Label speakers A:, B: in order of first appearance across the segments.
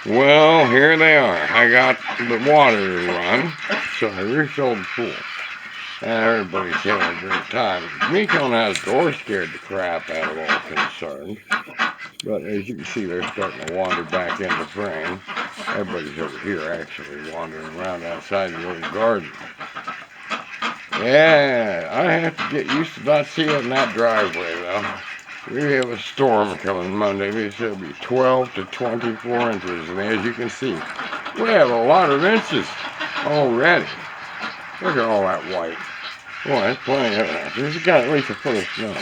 A: Well, here they are. I got the water to run, so I refilled the pool. And everybody's having a great time. Miko and Outdoor scared the crap out of all concerned. But as you can see, they're starting to wander back into frame. Everybody's over here actually wandering around outside the old garden. Yeah, I have to get used to not seeing in that driveway though. We have a storm coming Monday. They said it'll be 12 to 24 inches. And as you can see, we have a lot of inches already. Look at all that white. Boy, that's plenty of it. This has got at least a foot of snow.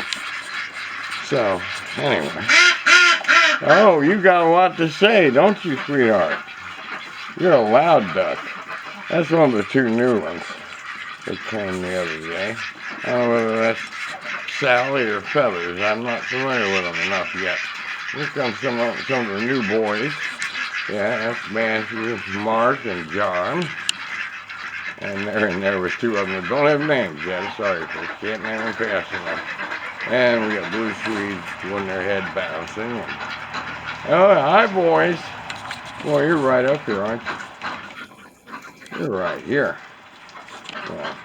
A: So, anyway. Oh, you got a lot to say, don't you, sweetheart? You're a loud duck. That's one of the two new ones that came the other day. I don't know whether that's Sally or Feathers. I'm not familiar with them enough yet. Here comes some of the new boys. Yeah, that's Matthew, Mark, and John. And they're in there with two of them that don't have names yet. Sorry, folks. Can't name them fast enough. And we got Blue Swedes doing their head bouncing. And, oh, hi, boys. Boy, you're right up here, aren't you? You're right here. Yeah.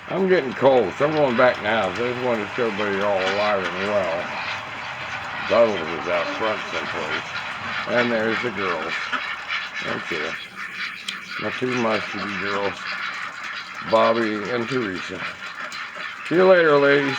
A: I'm getting cold, so I'm going back now. I just wanted to show everybody you're all alive and well. Bubbles is out front someplace. And there's the girls. Okay. My two musky girls, Bobby and Teresa. See you later, ladies.